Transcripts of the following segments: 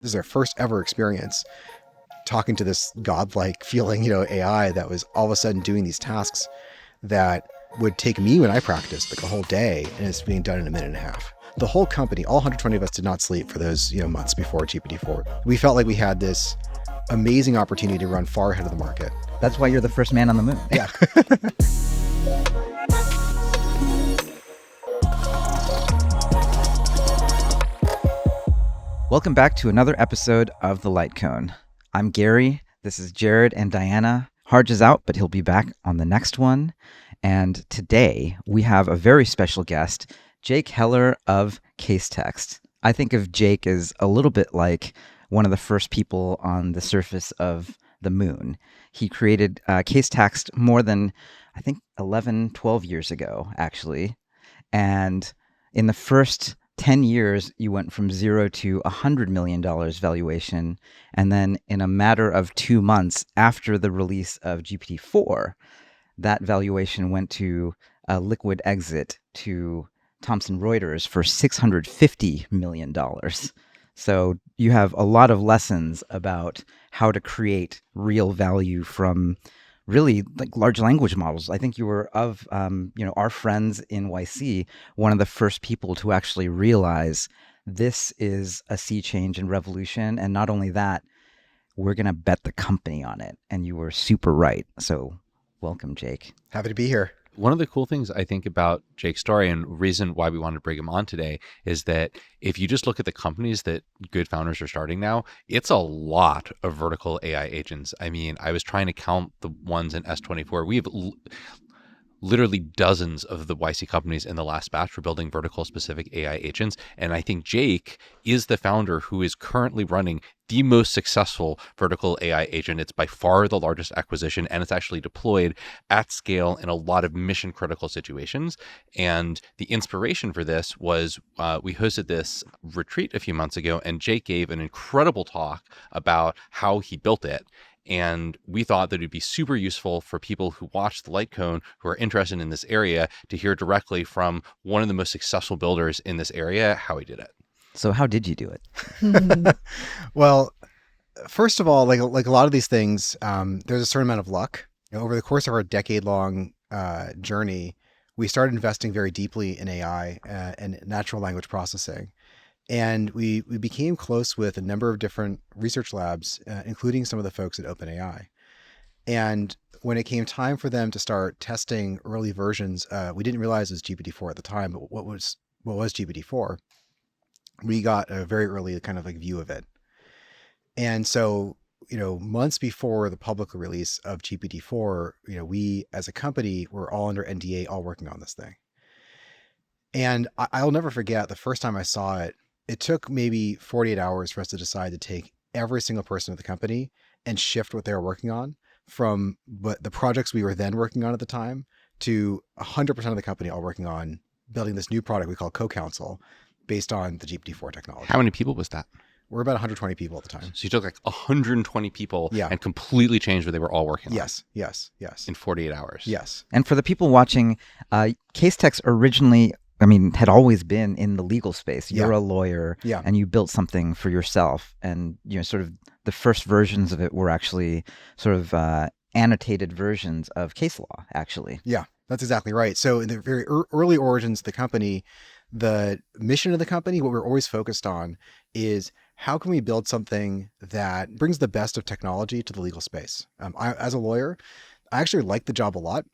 This is our first ever experience talking to this godlike feeling, AI that was all of a sudden doing these tasks that would take me when I practiced like a whole day, and it's being done in a minute and a half. The whole company, all 120 of us, did not sleep for those months before GPT-4. We felt like we had this amazing opportunity to run far ahead of the market. That's why you're the first man on the moon. Yeah. Welcome back to another episode of The Lightcone. I'm Gary. This is Jared and Diana. Harj is out, but he'll be back on the next one. And today we have a very special guest, Jake Heller of Casetext. I think of Jake as a little bit like one of the first people on the surface of the moon. He created Casetext more than, I think, 11, 12 years ago, actually. And in the first 10 years, you went from zero to $100 million valuation. And then in a matter of 2 months after the release of GPT-4, that valuation went to a liquid exit to Thomson Reuters for $650 million. So you have a lot of lessons about how to create real value from really like large language models. I think you were of, our friends in YC, one of the first people to actually realize this is a sea change and revolution. And not only that, we're going to bet the company on it. And you were super right. So welcome, Jake. Happy to be here. One of the cool things I think about Jake's story and reason why we wanted to bring him on today is that if you just look at the companies that good founders are starting now, it's a lot of vertical AI agents. I mean, I was trying to count the ones in S24. We have literally dozens of the YC companies in the last batch for building vertical specific AI agents. And I think Jake is the founder who is currently running the most successful vertical AI agent. It's by far the largest acquisition, and it's actually deployed at scale in a lot of mission critical situations. And the inspiration for this was we hosted this retreat a few months ago, and Jake gave an incredible talk about how he built it. And we thought that it'd be super useful for people who watch the Lightcone who are interested in this area to hear directly from one of the most successful builders in this area how he did it. So how did you do it? Well, first of all, like a lot of these things, there's a certain amount of luck. Over the course of our decade-long journey, we started investing very deeply in AI and natural language processing. And we became close with a number of different research labs, including some of the folks at OpenAI. And when it came time for them to start testing early versions, we didn't realize it was GPT-4 at the time, but what was GPT-4? We got a very early kind of like view of it. And so, months before the public release of GPT-4, we as a company were all under NDA, all working on this thing. And I'll never forget the first time I saw it. It took maybe 48 hours for us to decide to take every single person at the company and shift what they were working on from the projects we were then working on at the time to 100% of the company all working on building this new product we call Co-Counsel based on the GPT-4 technology. How many people was that? We're about 120 people at the time. So you took like 120 people Yeah. and completely changed what they were all working on. Yes. In 48 hours. Yes. And for the people watching, Casetext originally, had always been in the legal space. You're Yeah. a lawyer, Yeah. and you built something for yourself. And sort of the first versions of it were actually sort of annotated versions of case law, actually. Yeah, that's exactly right. So in the very early origins of the company, the mission of the company, what we're always focused on is how can we build something that brings the best of technology to the legal space? As a lawyer, I actually liked the job a lot.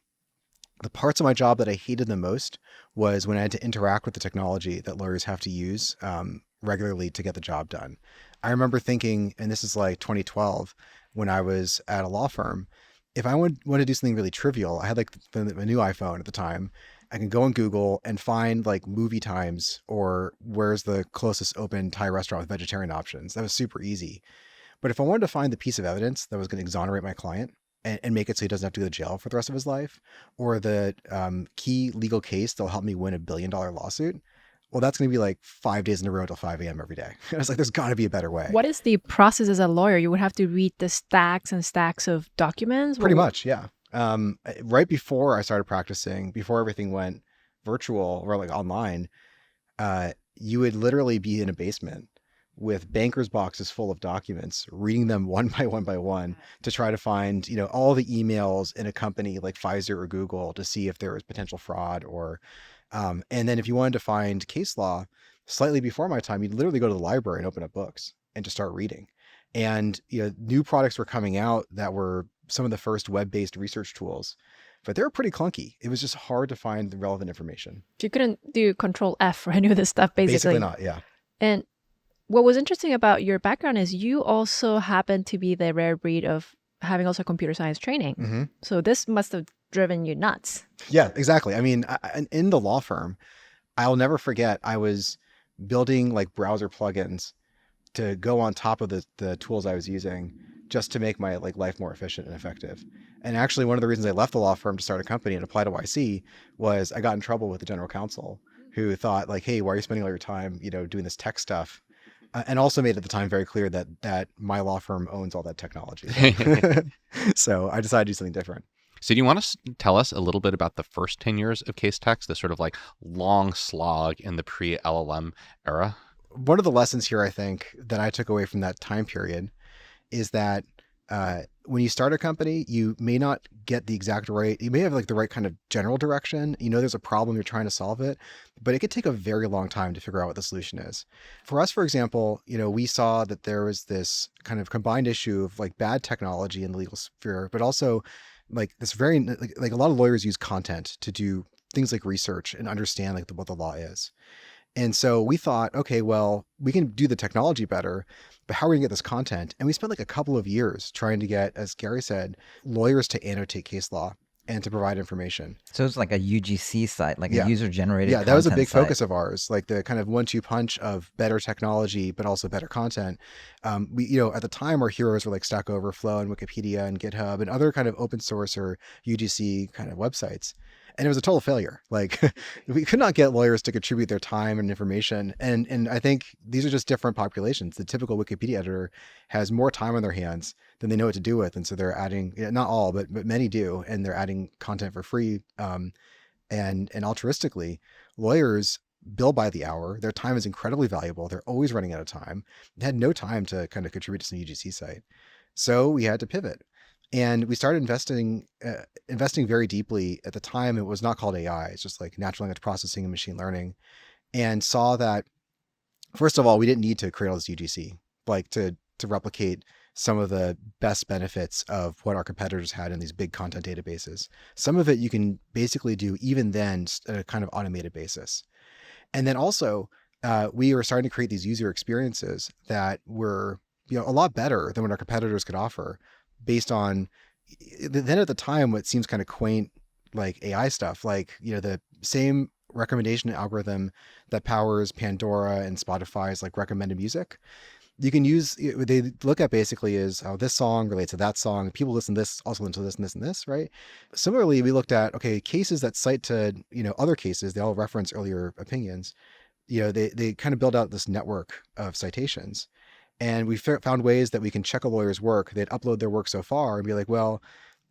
The parts of my job that I hated the most was when I had to interact with the technology that lawyers have to use regularly to get the job done. I remember thinking, and this is like 2012, when I was at a law firm, if I want to do something really trivial, I had like the new iPhone at the time. I can go on Google and find like movie times or where's the closest open Thai restaurant with vegetarian options. That was super easy. But if I wanted to find the piece of evidence that was going to exonerate my client and make it so he doesn't have to go to jail for the rest of his life, or the key legal case that'll help me win $1 billion lawsuit, well, that's going to be like 5 days in a row until 5 a.m. every day. I was like, there's got to be a better way. What is the process as a lawyer? You would have to read the stacks and stacks of documents? Pretty much, yeah. Right before I started practicing, before everything went virtual or like online, you would literally be in a basement with bankers' boxes full of documents, reading them one by one by one to try to find, all the emails in a company like Pfizer or Google to see if there was potential fraud or, and then if you wanted to find case law slightly before my time, you'd literally go to the library and open up books and just start reading. And, new products were coming out that were some of the first web-based research tools, but they were pretty clunky. It was just hard to find the relevant information. You couldn't do Control F for any of this stuff, Basically basically. not, yeah. And what was interesting about your background is you also happen to be the rare breed of having also computer science training. Mm-hmm. So this must have driven you nuts. Yeah, exactly. I mean, in the law firm, I'll never forget, I was building like browser plugins to go on top of the tools I was using just to make my like life more efficient and effective. And actually, one of the reasons I left the law firm to start a company and apply to YC was I got in trouble with the general counsel, who thought like, hey, why are you spending all your time, doing this tech stuff? And also made at the time very clear that my law firm owns all that technology. So I decided to do something different. So do you want to tell us a little bit about the first 10 years of Casetext, the sort of like long slog in the pre-LLM era? One of the lessons here, I think, that I took away from that time period is that when you start a company, you may not get the exact right, you may have like the right kind of general direction. There's a problem, you're trying to solve it, but it could take a very long time to figure out what the solution is. For us, for example, we saw that there was this kind of combined issue of like bad technology in the legal sphere, but also like this very, like a lot of lawyers use content to do things like research and understand like what the law is. And so we thought, okay, well, we can do the technology better, but how are we gonna get this content? And we spent like a couple of years trying to get, as Gary said, lawyers to annotate case law and to provide information. So it's like a UGC site, like Yeah. a user-generated Yeah, that was a content big site. focus of ours, like the kind of 1-2 punch of better technology, but also better content. We, at the time, our heroes were like Stack Overflow and Wikipedia and GitHub and other kind of open source or UGC kind of websites. And it was a total failure. Like we could not get lawyers to contribute their time and information. And I think these are just different populations. The typical Wikipedia editor has more time on their hands than they know what to do with. And so they're adding, not all, but many do. And they're adding content for free. And altruistically, lawyers bill by the hour. Their time is incredibly valuable. They're always running out of time. They had no time to kind of contribute to some UGC site. So we had to pivot. And we started investing very deeply. At the time, it was not called AI. It's just like natural language processing and machine learning. And saw that, first of all, we didn't need to create all this UGC, like to replicate some of the best benefits of what our competitors had in these big content databases. Some of it you can basically do even then at a kind of automated basis. And then also, we were starting to create these user experiences that were, a lot better than what our competitors could offer, based on then at the time what seems kind of quaint like AI stuff, like the same recommendation algorithm that powers Pandora and Spotify's like recommended music. You can use, they look at basically is how this song relates to that song. People listen to this, also listen to this and this and this, right? Similarly, we looked at, okay, cases that cite to, other cases, they all reference earlier opinions. They kind of build out this network of citations. And we found ways that we can check a lawyer's work. They'd upload their work so far and be like, well,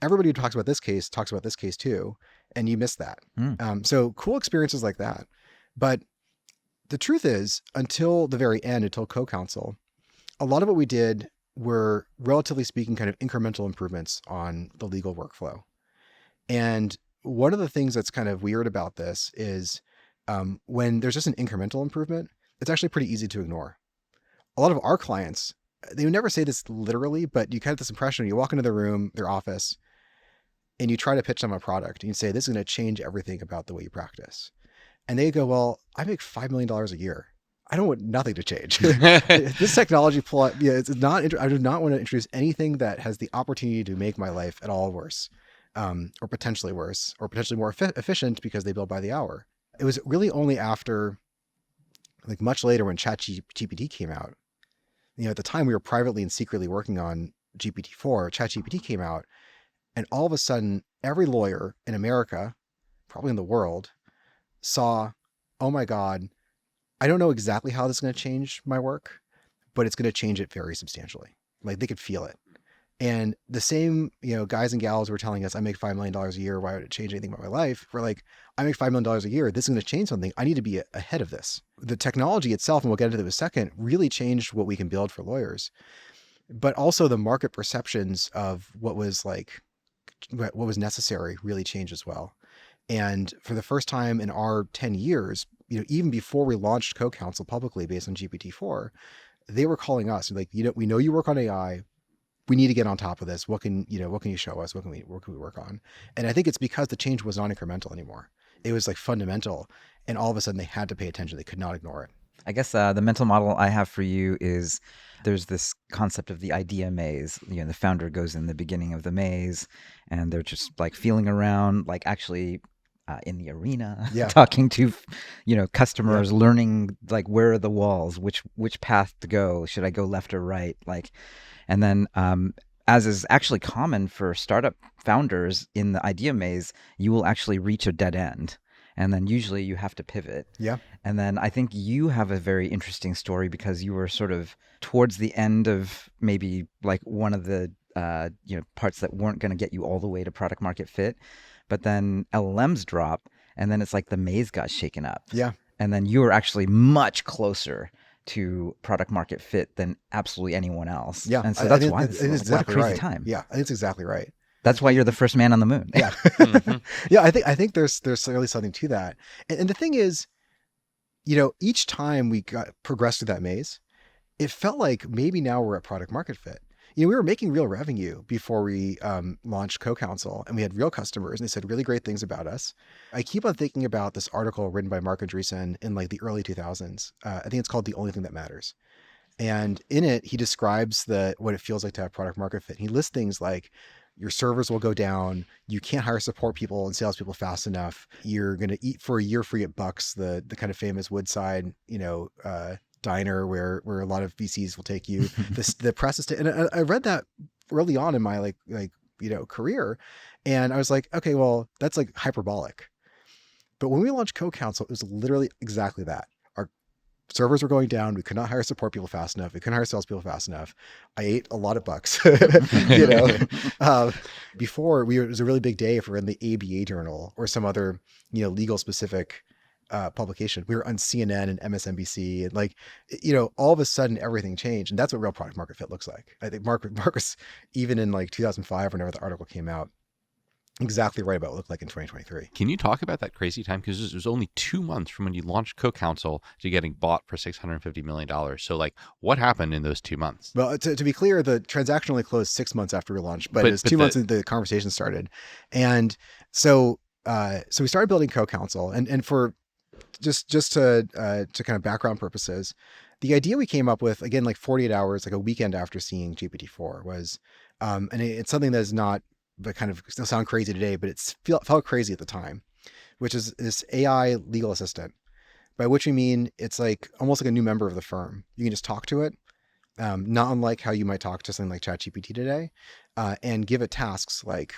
everybody who talks about this case talks about this case too. And you missed that. So cool experiences like that. But the truth is, until the very end, until co-counsel, a lot of what we did were, relatively speaking, kind of incremental improvements on the legal workflow. And one of the things that's kind of weird about this is when there's just an incremental improvement, it's actually pretty easy to ignore. A lot of our clients, they would never say this literally, but you kind of have this impression, you walk into their room, their office, and you try to pitch them a product and you say, this is going to change everything about the way you practice. And they go, well, I make $5 million a year. I don't want nothing to change. This technology it's not, I do not want to introduce anything that has the opportunity to make my life at all worse, or potentially worse, or potentially more efficient because they bill by the hour. It was really only after, like much later, when ChatGPT came out. At the time we were privately and secretly working on GPT-4, ChatGPT came out, and all of a sudden, every lawyer in America, probably in the world, saw, oh my God, I don't know exactly how this is going to change my work, but it's going to change it very substantially. Like they could feel it. And the same, guys and gals were telling us, I make $5 million a year. Why would it change anything about my life? We're like, I make $5 million a year. This is going to change something. I need to be ahead of this. The technology itself, and we'll get into that in a second, really changed what we can build for lawyers. But also the market perceptions of what was necessary really changed as well. And for the first time in our 10 years, even before we launched Co-Counsel publicly based on GPT-4, they were calling us like, we know you work on AI. We need to get on top of this. What can you show us? What can we work on? And I think it's because the change was not incremental anymore. It was like fundamental. And all of a sudden they had to pay attention. They could not ignore it. I guess the mental model I have for you is there's this concept of the idea maze. The founder goes in the beginning of the maze and they're just like feeling around, like actually in the arena, Yeah. talking to, customers, learning like where are the walls, which path to go. Should I go left or right? Like, and then as is actually common for startup founders in the idea maze, you will actually reach a dead end. And then usually you have to pivot. Yeah. And then I think you have a very interesting story because you were sort of towards the end of maybe like one of the parts that weren't going to get you all the way to product market fit. But then LLMs drop, and then it's like the maze got shaken up. Yeah. And then you were actually much closer to product market fit than absolutely anyone else. Yeah. And so that's why it's exactly what a crazy right. time. Yeah, I think it's exactly right. That's why you're the first man on the moon. Yeah. Mhm. Yeah, I think there's certainly something to that. And the thing is, each time we progressed through that maze, it felt like maybe now we're at product market fit. We were making real revenue before we launched Co-Counsel, and we had real customers, and they said really great things about us. I keep on thinking about this article written by Mark Andreessen in like the early 2000s. I think it's called The Only Thing That Matters. And in it, he describes what it feels like to have product market fit. He lists things like your servers will go down. You can't hire support people and salespeople fast enough. You're going to eat for a year free at Bucks, the kind of famous Woodside, diner where a lot of VCs will take you. The press is, and I read that early on in my career, and I was like, okay, well, that's like hyperbolic. But when we launched Co-Counsel, it was literally exactly that. Our servers were going down. We could not hire support people fast enough. We couldn't hire salespeople fast enough. I ate a lot of Bucks. Before it was a really big day if we were in the ABA journal or some other, legal specific publication. We were on CNN and MSNBC, and all of a sudden everything changed. And that's what real product market fit looks like. I think Mark was even in 2005, whenever the article came out, exactly right about what it looked like in 2023. Can you talk about that crazy time? Because it was only 2 months from when you launched Co-Counsel to getting bought for $650 million. So what happened in those 2 months? Well, to be clear, the transaction only closed 6 months after we launched, but it was 2 months into the conversation started. And so we started building Co-Counsel, and for just to kind of background purposes, the idea we came up with, again, 48 hours, like a weekend after seeing GPT-4 was, and it's something that is not, but kind of still sound crazy today, but it felt crazy at the time, which is this AI legal assistant, by which we mean it's almost like a new member of the firm. You can just talk to it, not unlike how you might talk to something like ChatGPT today, and give it tasks like,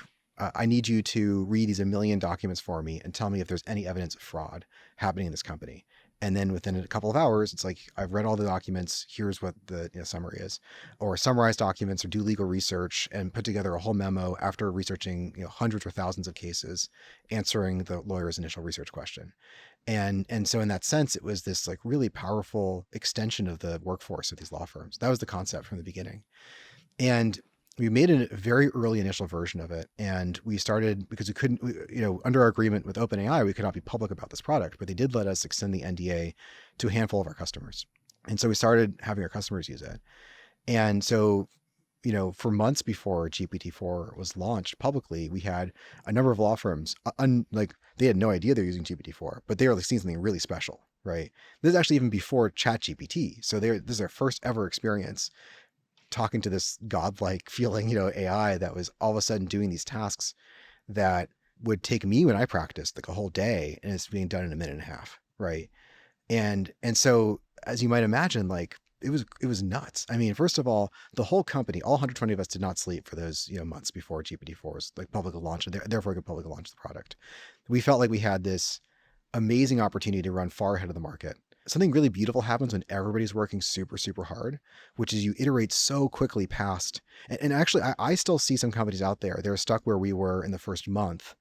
I need you to read these 1 million documents for me and tell me if there's any evidence of fraud happening in this company. And then within a couple of hours, it's like, I've read all the documents. Here's what the summary is, or summarize documents, or do legal research and put together a whole memo after researching hundreds or thousands of cases, answering the lawyer's initial research question. And so in that sense, it was this really powerful extension of the workforce of these law firms. That was the concept from the beginning. And we made a very early initial version of it, and we started because we couldn't, under our agreement with OpenAI, we could not be public about this product, but they did let us extend the NDA to a handful of our customers. And so we started having our customers use it. And so, for months before GPT-4 was launched publicly, we had a number of law firms, they had no idea they're using GPT-4, but they were seeing something really special, right? This is actually even before ChatGPT. So this is their first ever experience talking to this godlike feeling, AI that was all of a sudden doing these tasks that would take me, when I practiced, a whole day, and it's being done in a minute and a half. Right. And so, as you might imagine, it was nuts. I mean, first of all, the whole company, all 120 of us, did not sleep for those, months before GPT-4 was publicly launched, and therefore could publicly launch the product. We felt like we had this amazing opportunity to run far ahead of the market. something really beautiful happens when everybody's working super, super hard, which is you iterate so quickly past. And actually, I still see some companies out there, they're stuck where we were in the first month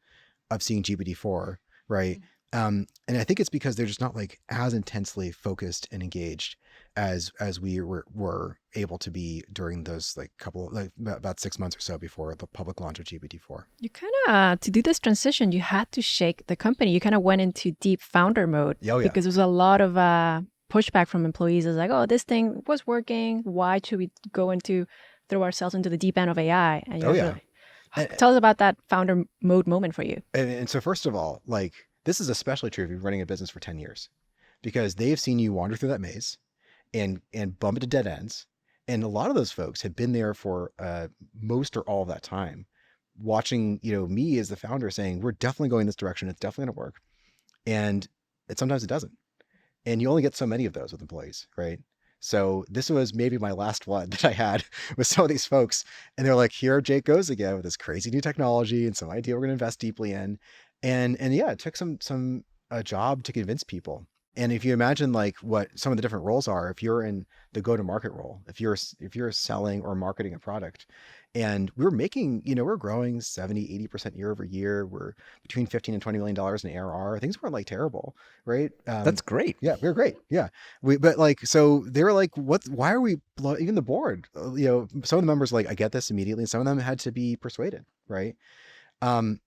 of seeing GPT-4, right? And I think it's because they're just not like as intensely focused and engaged as we were able to be during those like couple like about 6 months or so before the public launch of GPT-4. You kind of, to do this transition, you had to shake the company. You kind of went into deep founder mode Oh, yeah. because there was a lot of pushback from employees. It's like, oh, this thing was working. Why should we throw ourselves into the deep end of AI? And you Oh, have yeah. tell us about that founder mode moment for you. And so first of all, like this is especially true if you're running a business for 10 years because they've seen you wander through that maze and bump into dead ends. And a lot of those folks have been there for most or all of that time, watching, me as the founder saying, we're definitely going this direction. It's definitely going to work. And sometimes it doesn't. And you only get so many of those with employees, right? So this was maybe my last one that I had with some of these folks. And they're like, here Jake goes again with this crazy new technology and some idea we're going to invest deeply in. And yeah, it took some a job to convince people. And if you imagine like what some of the different roles are, if you're in the go-to-market role, if you're selling or marketing a product, and we're making, we're growing 70-80% year over year. We're between 15 and $20 million in ARR. Things weren't like terrible, right? That's great. Yeah, we were great. Yeah. But like, so they were like, why are we, even the board, some of the members, like, I get this immediately. And some of them had to be persuaded. Right. And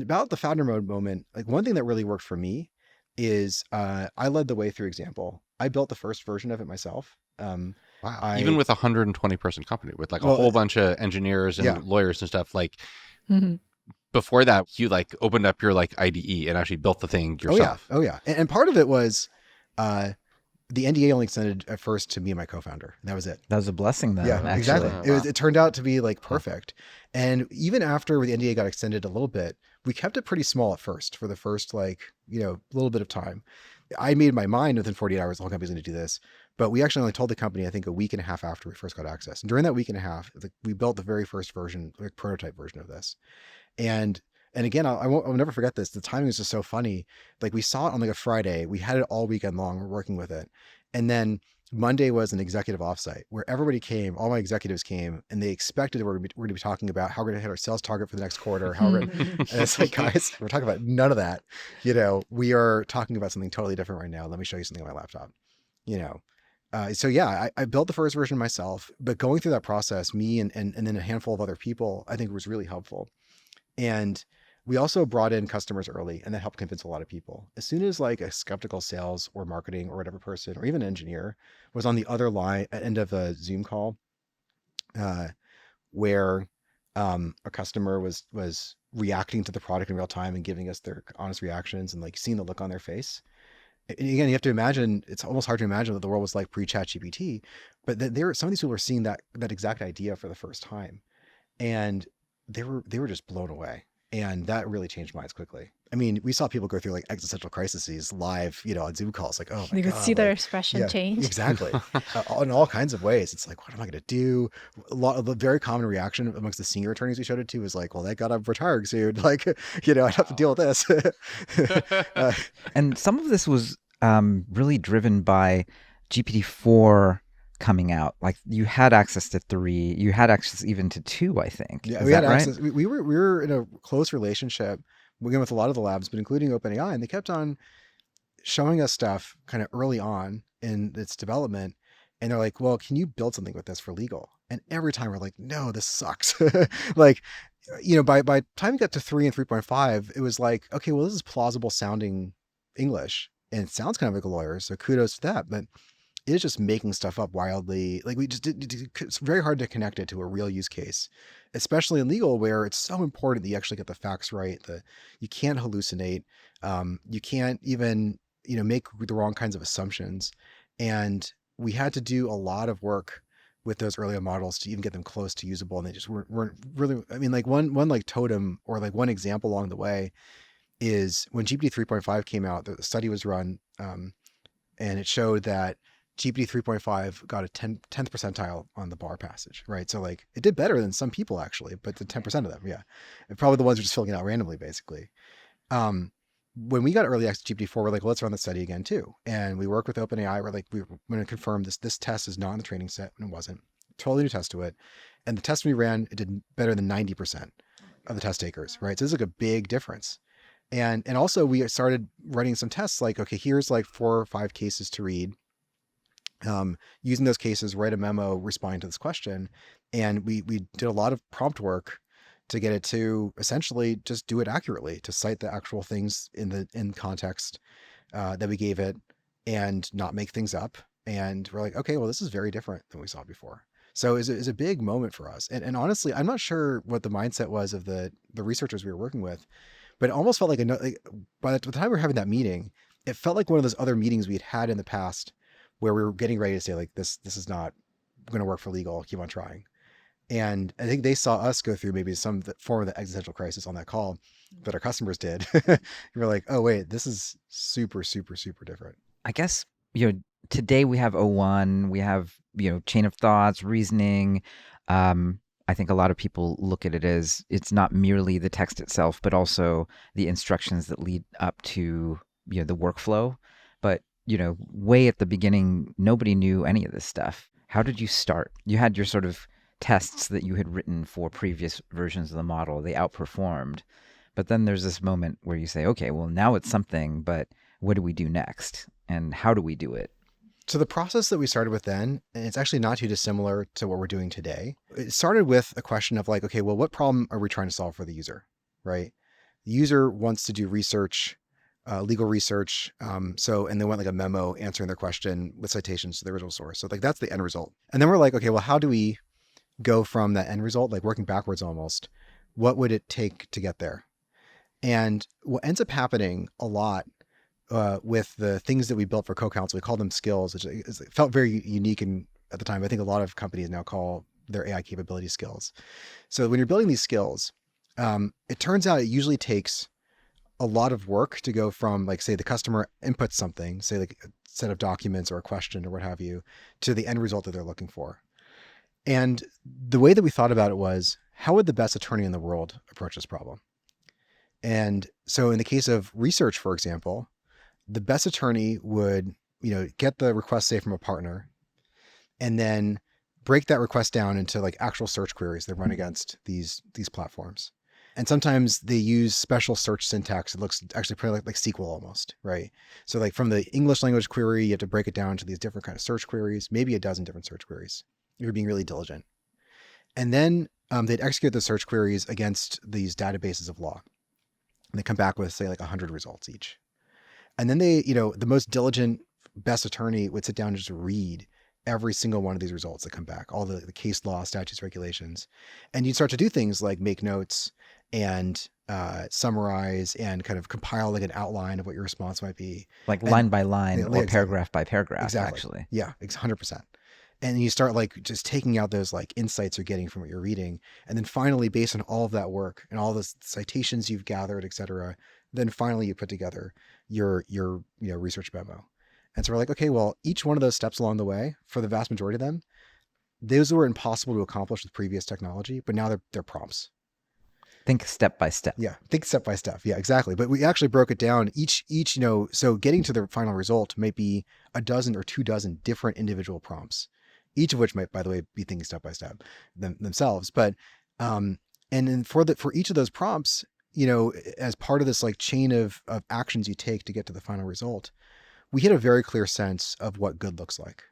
about the founder mode moment, like one thing that really worked for me is, I led the way through example. I built the first version of it myself. Wow. Even with a 120-person company with like a whole bunch of engineers and lawyers and stuff, like before that, you like opened up your like IDE and actually built the thing yourself. Oh yeah. And part of it was, the NDA only extended at first to me and my co-founder. And that was it. That was a blessing then. Yeah, actually. exactly. It turned out to be like perfect. And even after the NDA got extended a little bit, we kept it pretty small at first for the first little bit of time. I made my mind within 48 hours, the whole company's going to do this. But we actually only told the company, I think, a week and a half after we first got access. And during that week and a half, we built the very first version, like prototype version of this. And again, I'll never forget this. The timing was just so funny. Like we saw it on like a Friday. We had it all weekend long. We're working with it. And then Monday was an executive offsite where everybody came, all my executives came, and they expected we're going to be talking about how we're going to hit our sales target for the next quarter. And it's like, guys, we're talking about none of that. We are talking about something totally different right now. Let me show you something on my laptop. So yeah, I built the first version myself, but going through that process, me and then a handful of other people, I think was really helpful. And we also brought in customers early, and that helped convince a lot of people. As soon as like a skeptical sales or marketing or whatever person, or even engineer was on the other line at end of a Zoom call, where a customer was reacting to the product in real time and giving us their honest reactions and like seeing the look on their face. And again, you have to imagine, it's almost hard to imagine that the world was like pre-ChatGPT, but some of these people were seeing that exact idea for the first time. And they were just blown away. And that really changed minds quickly. I mean, we saw people go through like existential crises live, on Zoom calls. Like, oh my God. You could see their expression change. Exactly. In all kinds of ways. It's like, what am I going to do? A lot of the very common reaction amongst the senior attorneys we showed it to was like, well, thank God I'm retiring soon. Like, I'd have to deal with this. And some of this was really driven by GPT-4 coming out. Like you had access to 3, you had access even to 2, I think. Yeah, Is we had that right? access. We were in a close relationship with a lot of the labs, but including OpenAI, and they kept on showing us stuff kind of early on in its development. And they're like, well, can you build something with this for legal? And every time we're like, no, this sucks. Like, by the time we got to 3 and 3.5, it was like, okay, well, this is plausible sounding English and it sounds kind of like a lawyer. So kudos to that. But it's just making stuff up wildly. Like it's very hard to connect it to a real use case, especially in legal where it's so important that you actually get the facts right. You can't hallucinate. You can't even, make the wrong kinds of assumptions. And we had to do a lot of work with those earlier models to even get them close to usable. And they just weren't really, I mean, like one like totem or like one example along the way is when GPT 3.5 came out, the study was run, and it showed that GPT 3.5 got a 10th percentile on the bar passage, right? So like it did better than some people actually, but the 10% of them, yeah. And probably the ones who are just filling it out randomly, basically. when we got early access to GPT-4, we're like, well, let's run the study again too. And we worked with OpenAI. We're like, we're going to confirm this test is not in the training set, and it wasn't. Totally new test to it. And the test we ran, it did better than 90% of the test takers, right? So this is like a big difference. And also we started running some tests like, okay, here's like 4 or 5 cases to read. Using those cases, write a memo responding to this question. And we did a lot of prompt work to get it to essentially just do it accurately, to cite the actual things in context that we gave it and not make things up. And we're like, okay, well, this is very different than we saw before. So it's a big moment for us. And honestly, I'm not sure what the mindset was of the researchers we were working with, but it almost felt like by the time we were having that meeting, it felt like one of those other meetings we had in the past where we were getting ready to say like, this is not going to work for legal, keep on trying. And I think they saw us go through maybe some form of the existential crisis on that call that our customers did. We're like, oh, wait, this is super, super, super different. I guess, today we have O1, we have, chain of thoughts, reasoning. I think a lot of people look at it as it's not merely the text itself, but also the instructions that lead up to, the workflow. But, way at the beginning, nobody knew any of this stuff. How did you start? You had your sort of tests that you had written for previous versions of the model. They outperformed. But then there's this moment where you say, okay, well, now it's something, but what do we do next? And how do we do it? So the process that we started with then, and it's actually not too dissimilar to what we're doing today. It started with a question of like, okay, well, what problem are we trying to solve for the user, right? The user wants to do research, legal research. And they want like a memo answering their question with citations to the original source. So like that's the end result. And then we're like, okay, well, how do we go from that end result, like working backwards almost? What would it take to get there? And what ends up happening a lot with the things that we built for co-counsel, we call them skills, which it felt very unique at the time. I think a lot of companies now call their AI capability skills. So when you're building these skills, it turns out it usually takes a lot of work to go from like, say, the customer inputs something, say like a set of documents or a question or what have you, to the end result that they're looking for. And the way that we thought about it was, how would the best attorney in the world approach this problem? And so in the case of research, for example, the best attorney would, get the request, say, from a partner, and then break that request down into like actual search queries that run against these platforms. And sometimes they use special search syntax. It looks actually pretty like SQL almost, right? So like from the English language query, you have to break it down into these different kind of search queries, maybe a dozen different search queries. You're being really diligent. And then they'd execute the search queries against these databases of law. And they come back with, say, like 100 results each. And then they, the most diligent, best attorney would sit down and just read every single one of these results that come back, all the case law, statutes, regulations. And you'd start to do things like make notes and summarize and kind of compile like an outline of what your response might be. Like line by line or exactly. paragraph by paragraph, Exactly. actually. Yeah, 100%. And you start like just taking out those like insights you're getting from what you're reading. And then finally, based on all of that work and all the citations you've gathered, et cetera, then finally you put together your research memo. And so we're like, okay, well, each one of those steps along the way, for the vast majority of them, those were impossible to accomplish with previous technology, but now they're prompts. Think step by step. Yeah, think step by step. Yeah, exactly. But we actually broke it down. Each, so getting to the final result might be a dozen or 24 different individual prompts, each of which might, by the way, be thinking step by step themselves. But and then for each of those prompts, as part of this like chain of actions you take to get to the final result, we had a very clear sense of what good looks like.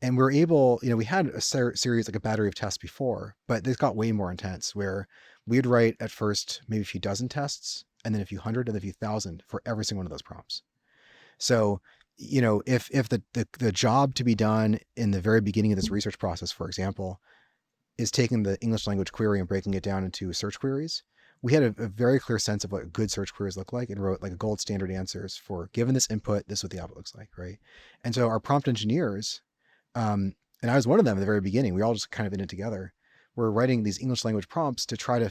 And we're able, we had a series, like a battery of tests before, but this got way more intense where we'd write at first maybe a few dozen tests and then a few hundred and a few thousand for every single one of those prompts. So, if the job to be done in the very beginning of this research process, for example, is taking the English language query and breaking it down into search queries, we had a very clear sense of what good search queries look like and wrote like a gold standard answers for, given this input, this is what the output looks like, right? And so our prompt engineers, and I was one of them at the very beginning, we all just kind of in it together. We're writing these English language prompts to try to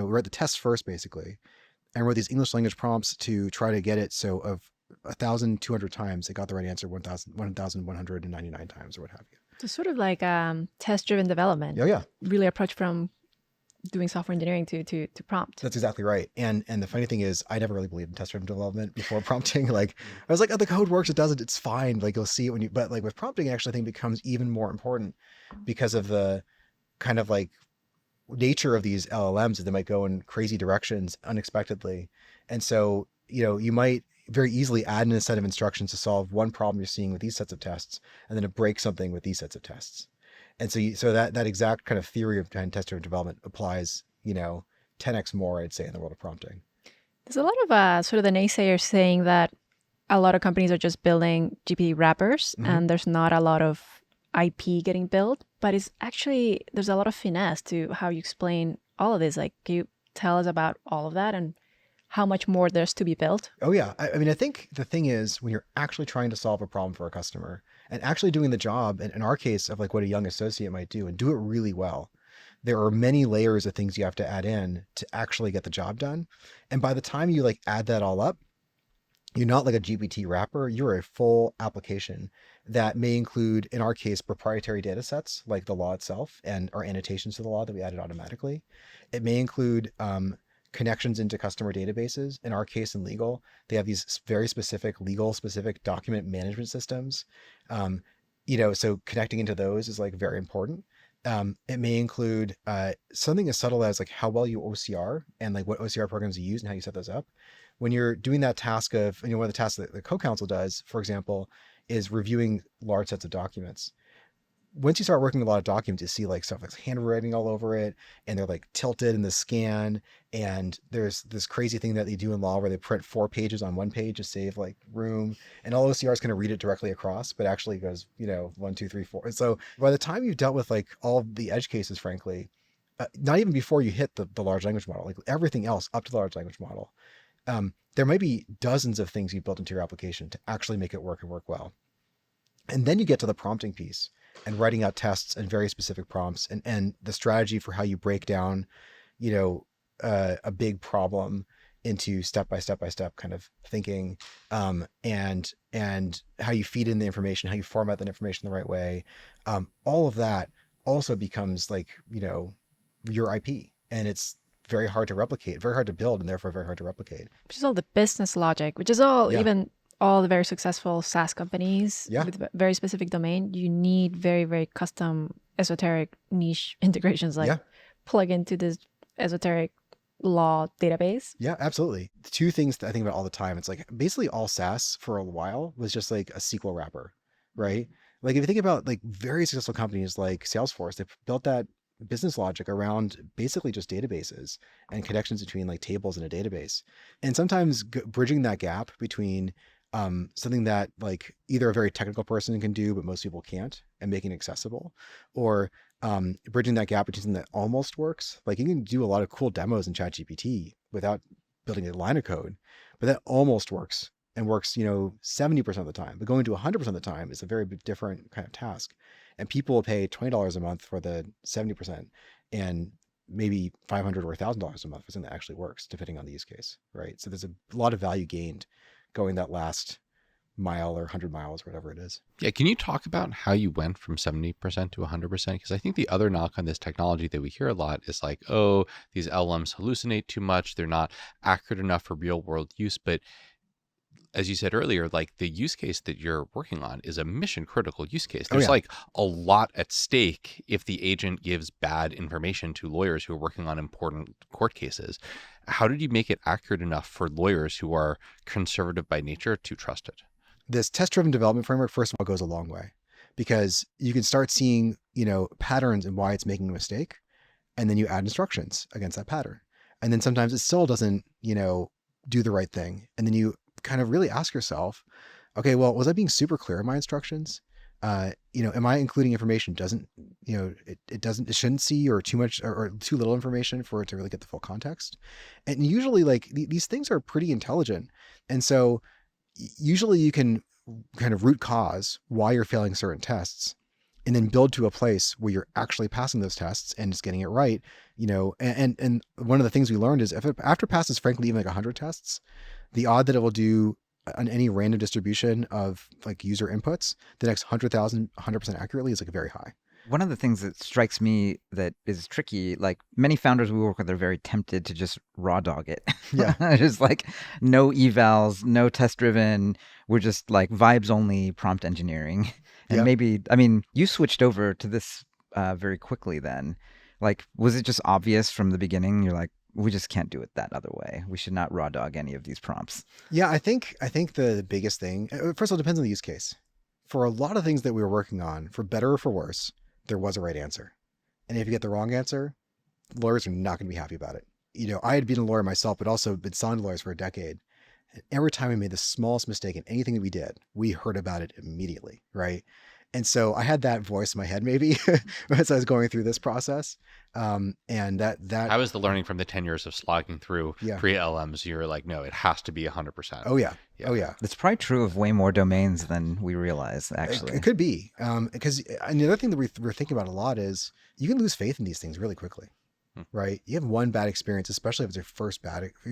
write the test first, basically, and wrote these English language prompts to try to get it so of 1,200 times, it got the right answer 1,199 times or what have you. So sort of like test-driven development. Oh, yeah. Really approach from doing software engineering to prompt. That's exactly right. And the funny thing is, I never really believed in test-driven development before prompting. Like, I was like, oh, the code works, it doesn't, it's fine. Like, you'll see it when you, but like with prompting, I actually think becomes even more important because of the kind of like nature of these LLMs, that they might go in crazy directions unexpectedly. And so, you might very easily add in a set of instructions to solve one problem you're seeing with these sets of tests, and then to break something with these sets of tests. And so that exact kind of theory of test-driven development applies, 10x more, I'd say, in the world of prompting. There's a lot of sort of the naysayers saying that a lot of companies are just building GPT wrappers and there's not a lot of IP getting built, but it's actually, there's a lot of finesse to how you explain all of this. Like, can you tell us about all of that and how much more there's to be built? Oh yeah. I mean, I think the thing is, when you're actually trying to solve a problem for a customer and actually doing the job, in our case, of like what a young associate might do and do it really well, there are many layers of things you have to add in to actually get the job done. And by the time you like add that all up, you're not like a GPT wrapper, you're a full application that may include, in our case, proprietary data sets like the law itself and our annotations to the law that we added automatically. It may include connections into customer databases. In our case, in legal, they have these very specific legal specific document management systems. So connecting into those is like very important. It may include something as subtle as like how well you OCR and like what OCR programs you use and how you set those up. When you're doing that task of, one of the tasks that the co-counsel does, for example, is reviewing large sets of documents. Once you start working with a lot of documents, you see like stuff like handwriting all over it, and they're like tilted in the scan. And there's this crazy thing that they do in law where they print 4 pages on 1 page to save like room. And all OCR is going to read it directly across, but actually goes, 1, 2, 3, 4. And so by the time you've dealt with like all of the edge cases, frankly, not even before you hit the large language model, like everything else up to the large language model, there might be dozens of things you built into your application to actually make it work and work well. And then you get to the prompting piece and writing out tests and very specific prompts and the strategy for how you break down, a big problem into step by step kind of thinking, and how you feed in the information, how you format that information the right way. All of that also becomes like, your IP, and it's very hard to replicate, very hard to build, and therefore very hard to replicate. Which is all the business logic, which is all, Yeah. even all the very successful SaaS companies with a very specific domain. You need very, very custom, esoteric niche integrations, like plug into this esoteric law database. Yeah, absolutely. The two things that I think about all the time, it's like basically all SaaS for a while was just like a SQL wrapper, right? Like if you think about like very successful companies like Salesforce, they built that business logic around basically just databases and connections between like tables in a database. And sometimes bridging that gap between something that like either a very technical person can do, but most people can't, and making it accessible, or bridging that gap between something that almost works. Like you can do a lot of cool demos in ChatGPT without building a line of code, but that almost works and works, 70% of the time. But going to 100% of the time is a very different kind of task. And people will pay $20 a month for the 70% and maybe $500 or $1,000 a month for something that actually works, depending on the use case, right? So there's a lot of value gained going that last mile or 100 miles, whatever it is. Yeah, can you talk about how you went from 70% to 100%? Because I think the other knock on this technology that we hear a lot is like, oh, these LLMs hallucinate too much. They're not accurate enough for real world use. But as you said earlier, like the use case that you're working on is a mission critical use case. There's like a lot at stake if the agent gives bad information to lawyers who are working on important court cases. How did you make it accurate enough for lawyers who are conservative by nature to trust it? This test-driven development framework, first of all, goes a long way, because you can start seeing, patterns and why it's making a mistake. And then you add instructions against that pattern. And then sometimes it still doesn't, do the right thing. And then you kind of really ask yourself, okay, well, was I being super clear in my instructions? Am I including information it shouldn't see, or too much or too little information for it to really get the full context? And usually like these things are pretty intelligent. And so usually you can kind of root cause why you're failing certain tests and then build to a place where you're actually passing those tests and just getting it right, and one of the things we learned is after it passes, frankly, even like 100 tests, the odd that it will do on any random distribution of like user inputs, the next 100,000, 100% accurately is like very high. One of the things that strikes me that is tricky, like many founders we work with are very tempted to just raw dog it. Yeah. Just like no evals, no test driven. We're just like vibes only prompt engineering. And Yeah. maybe, I mean, you switched over to this very quickly then. Like, was it just obvious from the beginning? You're like, we just can't do it that other way. We should not raw dog any of these prompts. Yeah, I think the biggest thing, first of all, it depends on the use case. For a lot of things that we were working on, for better or for worse, there was a right answer. And if you get the wrong answer, lawyers are not going to be happy about it. I had been a lawyer myself, but also been selling to lawyers for a decade. And every time we made the smallest mistake in anything that we did, we heard about it immediately, right? And so I had that voice in my head maybe as I was going through this process. And that How was the learning from the 10 years of slogging through yeah. pre-LMs? You're like, no, it has to be 100%. Oh yeah. Yeah. Oh yeah. It's probably true of way more domains than we realize, It actually. could be because and the other thing that we're thinking about a lot is you can lose faith in these things really quickly, right? You have one bad experience, especially if it's your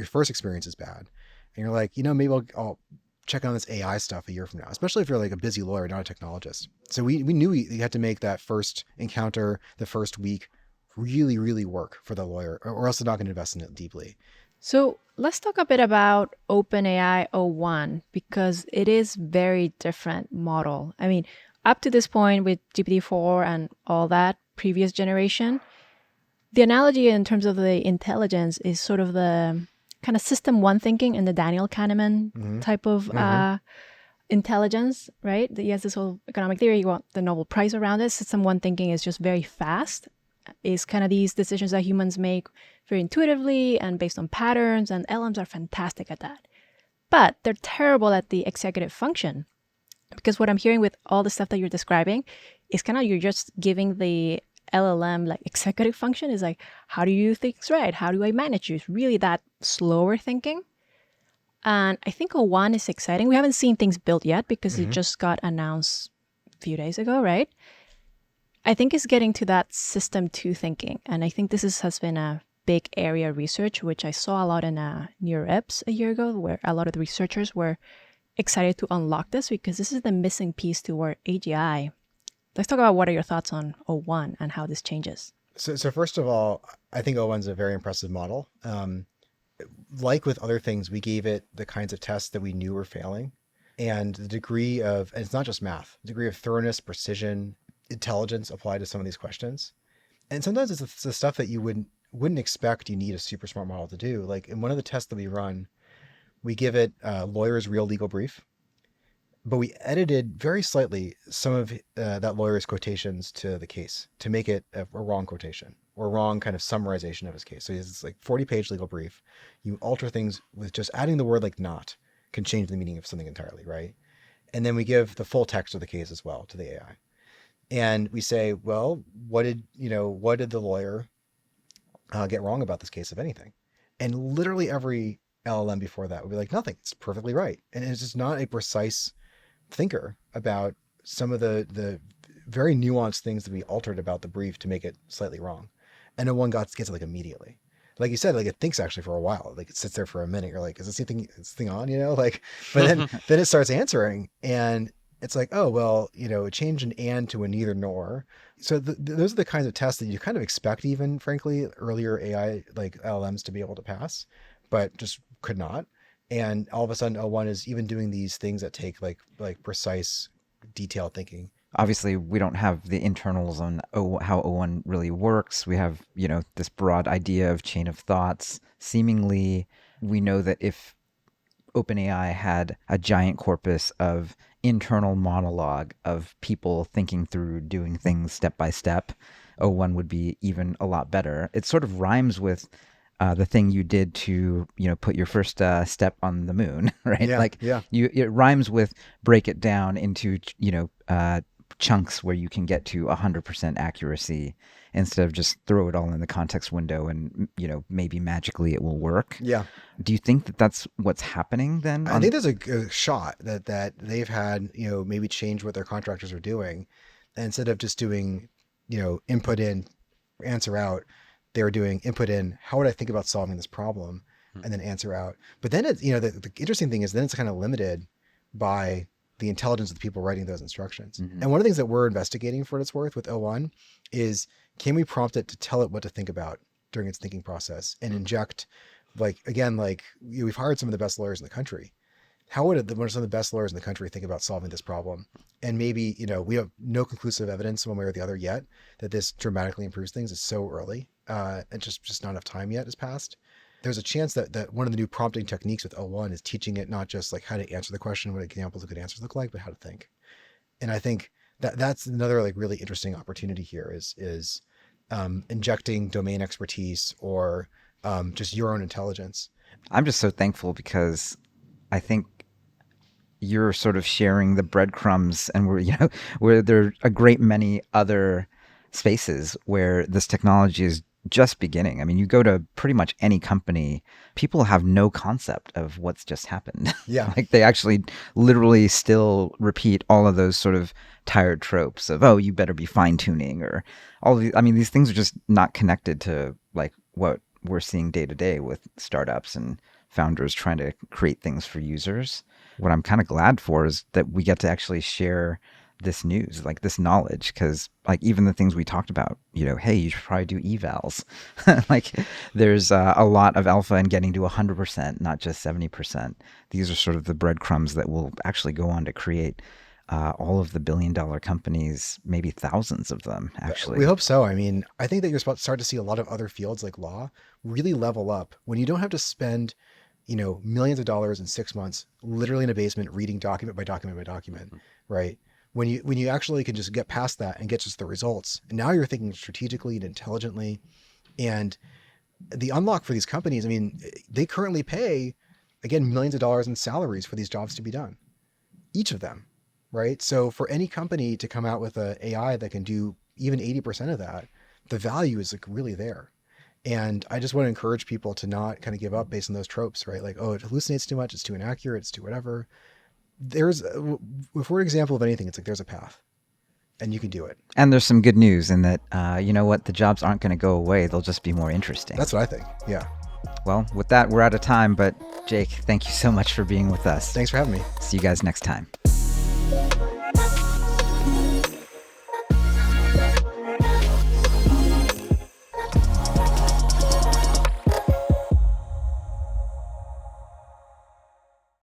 first experience is bad, and you're like, maybe I'll check on this AI stuff a year from now, especially if you're like a busy lawyer, not a technologist. So we knew we had to make that first encounter, the first week, really, really work for the lawyer, or else they're not going to invest in it deeply. So let's talk a bit about OpenAI o1 because it is very different model. I mean, up to this point with GPT-4 and all that previous generation, the analogy in terms of the intelligence is sort of the kind of system one thinking in the Daniel Kahneman type of intelligence, right? He has this whole economic theory, you want the Nobel Prize around it. System one thinking is just very fast, is kind of these decisions that humans make very intuitively and based on patterns, and LMs are fantastic at that. But they're terrible at the executive function. Because what I'm hearing with all the stuff that you're describing is kind of you're just giving the LLM like executive function is like, how do you do things right? How do I manage you? It's really that slower thinking. And I think o1 is exciting. We haven't seen things built yet because it just got announced a few days ago, right? I think it's getting to that system two thinking. And I think has been a big area of research, which I saw a lot in NeurIPS a year ago, where a lot of the researchers were excited to unlock this because this is the missing piece to our AGI. Let's talk about what are your thoughts on o1 and how this changes. So first of all, I think O1's a very impressive model. Like with other things, we gave it the kinds of tests that we knew were failing, and the degree of, and it's not just math, the degree of thoroughness, precision, intelligence applied to some of these questions. And sometimes it's the stuff that you wouldn't expect you need a super smart model to do. Like in one of the tests that we run, we give it a lawyer's real legal brief, but we edited very slightly some of that lawyer's quotations to the case to make it a wrong quotation or wrong kind of summarization of his case. So it's like 40-page legal brief. You alter things with just adding the word like not can change the meaning of something entirely, right? And then we give the full text of the case as well to the AI. And we say, well, what did the lawyer get wrong about this case, if anything? And literally every LLM before that would be like, nothing, it's perfectly right. And it's just not a precise thinker about some of the very nuanced things that we altered about the brief to make it slightly wrong. And no one gets it like immediately. Like you said, like it thinks actually for a while. Like it sits there for a minute. You're like, is this thing on? Like, but then it starts answering, and it's like, oh well, it changed an and to a neither nor. So those are the kinds of tests that you kind of expect, even frankly, earlier AI like LLMs to be able to pass, but just could not. And all of a sudden, O1 is even doing these things that take like precise, detailed thinking. Obviously, we don't have the internals on how O1 really works. We have, this broad idea of chain of thoughts. Seemingly, we know that if OpenAI had a giant corpus of internal monologue of people thinking through doing things step by step, O1 would be even a lot better. It sort of rhymes with the thing you did to, put your first step on the moon, right? Yeah. It rhymes with break it down into, chunks where you can get to 100% accuracy instead of just throw it all in the context window and, maybe magically it will work. Yeah. Do you think that that's what's happening then? I think there's a shot that they've had, maybe change what their contractors are doing. And instead of just doing, input in, answer out, they were doing input in, how would I think about solving this problem? And then answer out. But then it's, the interesting thing is then it's kind of limited by the intelligence of the people writing those instructions. Mhm. And one of the things that we're investigating for what it's worth with O1 is, can we prompt it to tell it what to think about during its thinking process and inject, like, again, like, we've hired some of the best lawyers in the country. How would some of the best lawyers in the country think about solving this problem? And maybe, we have no conclusive evidence one way or the other yet that this dramatically improves things. It's so early, and just not enough time yet has passed. There's a chance that one of the new prompting techniques with O1 is teaching it not just like how to answer the question, what examples of good answers look like, but how to think. And I think that's another like really interesting opportunity here is injecting domain expertise or just your own intelligence. I'm just so thankful because I think you're sort of sharing the breadcrumbs, and where there are a great many other spaces where this technology is just beginning. I mean, you go to pretty much any company, people have no concept of what's just happened. Yeah. Like they actually literally still repeat all of those sort of tired tropes of, oh, you better be fine tuning, or all of these. I mean, these things are just not connected to like what we're seeing day to day with startups and founders trying to create things for users. What I'm kind of glad for is that we get to actually share this news, like this knowledge, because like even the things we talked about, hey, you should probably do evals. Like there's a lot of alpha in getting to 100%, not just 70%. These are sort of the breadcrumbs that will actually go on to create all of the billion-dollar companies, maybe thousands of them, actually. We hope so. I mean, I think that you're about to start to see a lot of other fields like law really level up when you don't have to spend millions of dollars in 6 months, literally in a basement, reading document by document by document, right? When you actually can just get past that and get just the results. And now you're thinking strategically and intelligently. And the unlock for these companies, I mean, they currently pay, again, millions of dollars in salaries for these jobs to be done. Each of them, right? So for any company to come out with an AI that can do even 80% of that, the value is like really there. And I just want to encourage people to not kind of give up based on those tropes, right? Like, oh, it hallucinates too much, it's too inaccurate, it's too whatever. For example of anything, it's like there's a path and you can do it. And there's some good news in that, the jobs aren't going to go away. They'll just be more interesting. That's what I think. Yeah. Well, with that, we're out of time. But Jake, thank you so much for being with us. Thanks for having me. See you guys next time.